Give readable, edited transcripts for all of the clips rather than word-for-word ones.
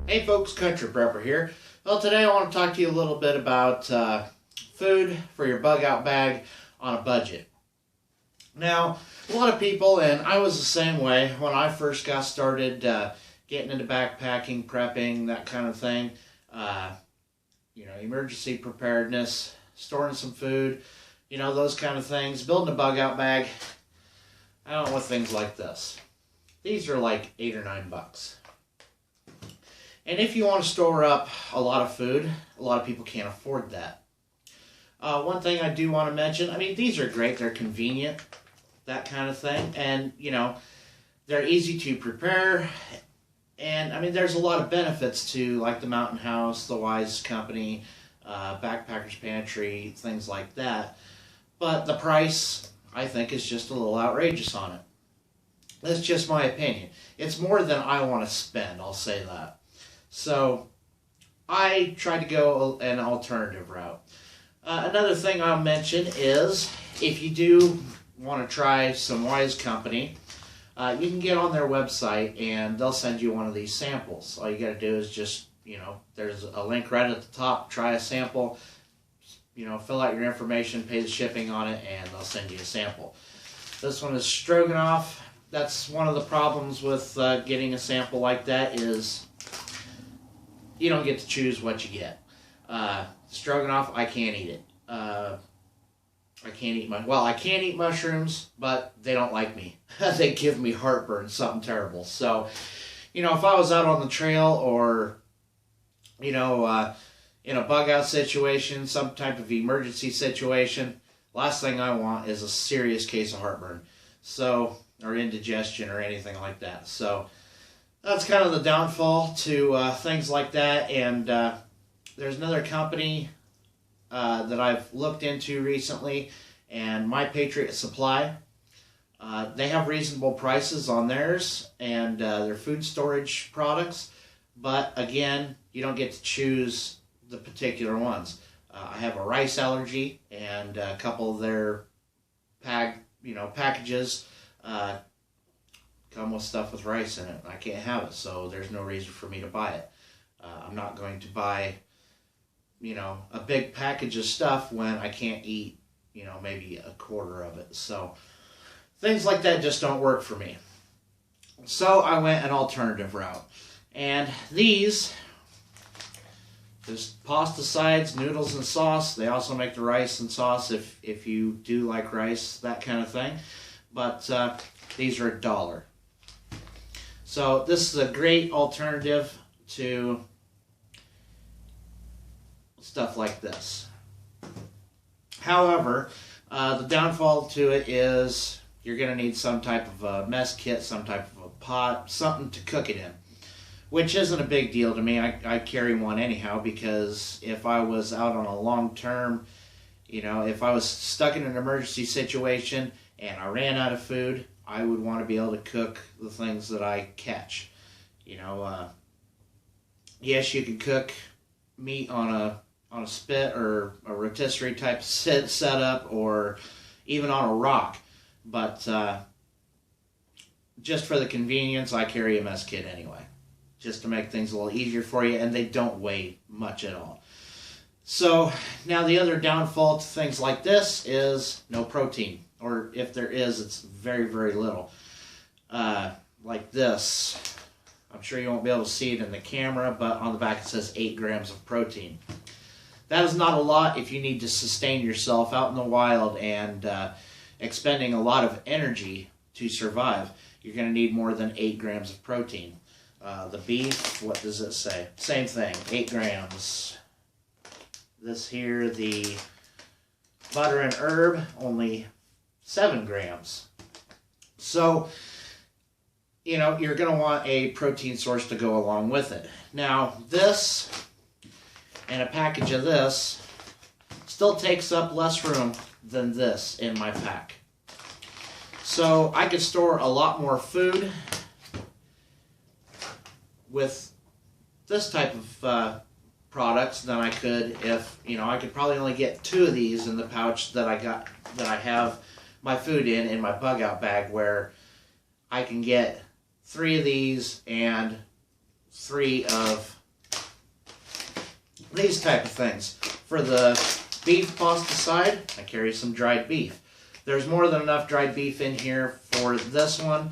Hey folks, Country Prepper here. Well, today I want to talk to you a little bit about food for your bug out bag on a budget. Now, a lot of people, and I was the same way when I first got started getting into backpacking, prepping, that kind of thing. Emergency preparedness, storing some food, those kind of things. Building a bug out bag. I don't know, with things like this. These are like $8 or $9. And if you want to store up a lot of food, a lot of people can't afford that. One thing I do want to mention, these are great. They're convenient, that kind of thing. And, they're easy to prepare. And, there's a lot of benefits to, like the Mountain House, the Wise Company, Backpacker's Pantry, things like that. But the price, I think, is just a little outrageous on it. That's just my opinion. It's more than I want to spend, I'll say that. So, I tried to go an alternative route. Another thing I'll mention is, if you do want to try some Wise Company, you can get on their website and they'll send you one of these samples. All you got to do is just, there's a link right at the top, try a sample, fill out your information, pay the shipping on it, and they'll send you a sample. This one is stroganoff. That's one of the problems with getting a sample like that is you don't get to choose what you get. Stroganoff, I can't eat it. I can't eat mushrooms, but they don't like me. They give me heartburn, something terrible. So, if I was out on the trail or, in a bug out situation, some type of emergency situation, last thing I want is a serious case of heartburn. So, or indigestion or anything like that. So, that's kind of the downfall to things like that. And there's another company that I've looked into recently, and My Patriot Supply. They have reasonable prices on theirs and their food storage products, but again, you don't get to choose the particular ones. I have a rice allergy, and a couple of their packages come with stuff with rice in it. I can't have it, so there's no reason for me to buy it. I'm not going to buy, a big package of stuff when I can't eat, maybe a quarter of it. So things like that just don't work for me. So I went an alternative route. And these, just pasta sides, noodles and sauce. They also make the rice and sauce if you do like rice, that kind of thing. But these are $1. So this is a great alternative to stuff like this. However, the downfall to it is you're going to need some type of a mess kit, some type of a pot, something to cook it in, which isn't a big deal to me. I carry one anyhow, because if I was out on a long term, if I was stuck in an emergency situation and I ran out of food, I would want to be able to cook the things that I catch. Yes, you can cook meat on a spit or a rotisserie type setup, or even on a rock. But just for the convenience, I carry a mess kit anyway, just to make things a little easier for you, and they don't weigh much at all. So now the other downfall to things like this is no protein. Or if there is, it's very, very little. Like this. I'm sure you won't be able to see it in the camera, but on the back it says 8 grams of protein. That is not a lot if you need to sustain yourself out in the wild and expending a lot of energy to survive. You're going to need more than 8 grams of protein. The beef, what does it say? Same thing, 8 grams. This here, the butter and herb, only 7 grams. So, you're going to want a protein source to go along with it. Now, this and a package of this still takes up less room than this in my pack. So, I could store a lot more food with this type of products than I could if, I could probably only get 2 of these in the pouch that I have my food in my bug out bag, where I can get 3 of these and 3 of these type of things. For the beef pasta side, I carry some dried beef. There's more than enough dried beef in here for this one.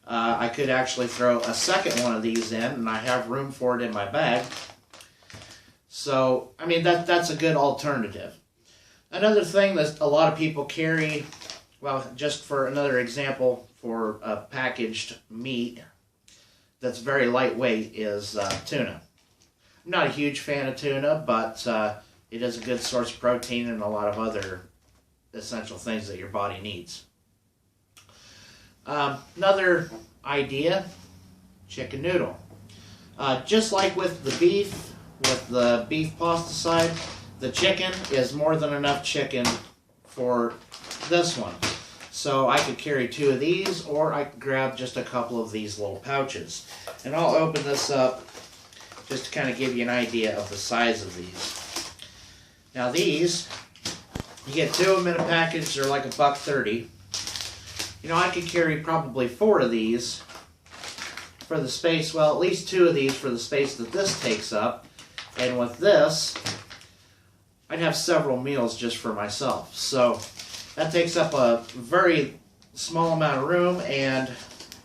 I could actually throw a second one of these in, and I have room for it in my bag. So, I mean, that's a good alternative. Another thing that a lot of people carry, well, just for another example, for a packaged meat that's very lightweight is tuna. I'm not a huge fan of tuna, but it is a good source of protein and a lot of other essential things that your body needs. Another idea, chicken noodle. Just like with the beef pasta side, the chicken is more than enough chicken for this one. So I could carry 2 of these, or I could grab just a couple of these little pouches. And I'll open this up just to kind of give you an idea of the size of these. Now these, you get 2 of them in a package, they're like $1.30. You know, I could carry probably 4 of these for the space, well, at least 2 of these for the space that this takes up. And with this, I'd have several meals just for myself. So that takes up a very small amount of room and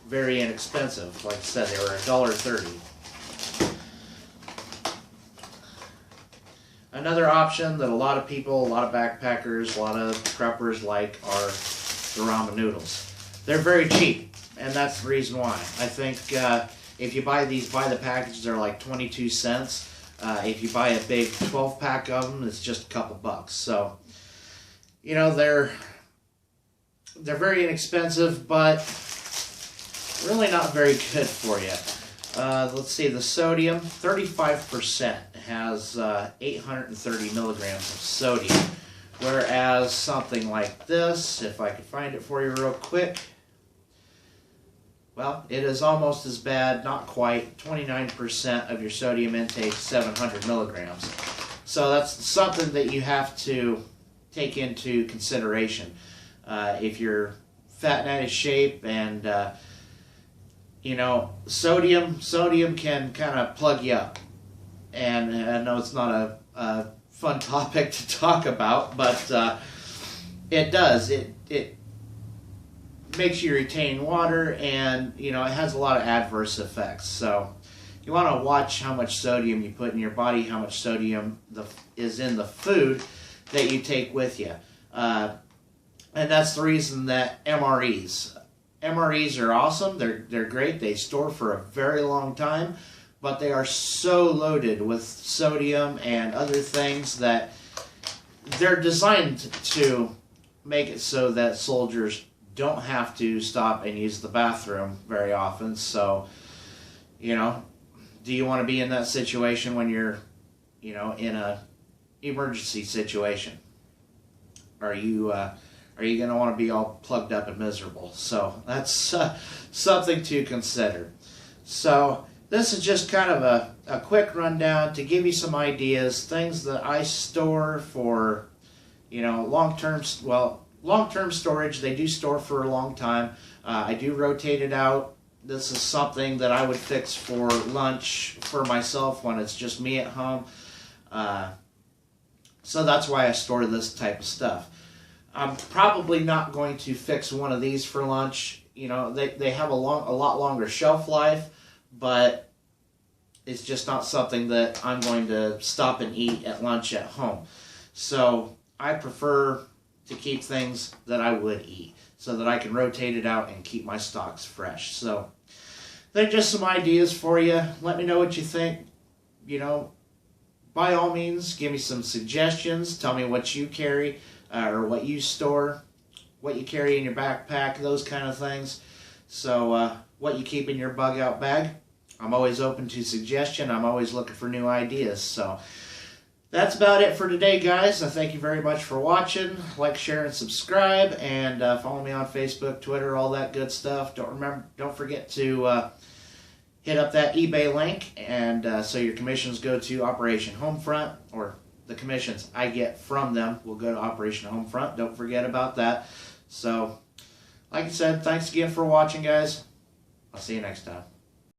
very inexpensive. Like I said, they were $1.30. Another option that a lot of people, a lot of backpackers, a lot of preppers like are the ramen noodles. They're very cheap, and that's the reason why. I think if you buy these by the package, they're like 22 cents. If you buy a big 12-pack of them, it's just a couple bucks. So, you know, they're very inexpensive, but really not very good for you. Let's see, the sodium, 35% has 830 milligrams of sodium, whereas something like this, if I could find it for you real quick, well, it is almost as bad, not quite, 29% of your sodium intake, 700 milligrams. So that's something that you have to take into consideration. If you're fat and out of shape and, you know, sodium can kind of plug you up. And I know it's not a fun topic to talk about, but it does. It makes you retain water, and you know, it has a lot of adverse effects. So you want to watch how much sodium you put in your body, how much sodium is in the food that you take with you. And that's the reason that MREs are awesome. They're great. They store for a very long time, but they are so loaded with sodium and other things that they're designed to make it so that soldiers don't have to stop and use the bathroom very often. So, you know, do you want to be in that situation when you're, you know, in a emergency situation? Are you going to want to be all plugged up and miserable? So that's something to consider. So this is just kind of a quick rundown to give you some ideas, things that I store for, you know, long-term storage. They do store for a long time. I do rotate it out. This is something that I would fix for lunch for myself when it's just me at home. So that's why I store this type of stuff. I'm probably not going to fix one of these for lunch. You know, they have a lot longer shelf life, but it's just not something that I'm going to stop and eat at lunch at home. So I prefer to keep things that I would eat so that I can rotate it out and keep my stocks fresh. So they're just some ideas for you. Let me know what you think. You know, by all means, give me some suggestions. Tell me what you carry or what you store, what you carry in your backpack, those kind of things. So what you keep in your bug out bag. I'm always open to suggestion. I'm always looking for new ideas. So that's about it for today, guys. I thank you very much for watching. Like, share, and subscribe, and follow me on Facebook, Twitter, all that good stuff. Don't forget to hit up that eBay link, and so your commissions go to Operation Homefront, or the commissions I get from them will go to Operation Homefront. Don't forget about that. So, like I said, thanks again for watching, guys. I'll see you next time.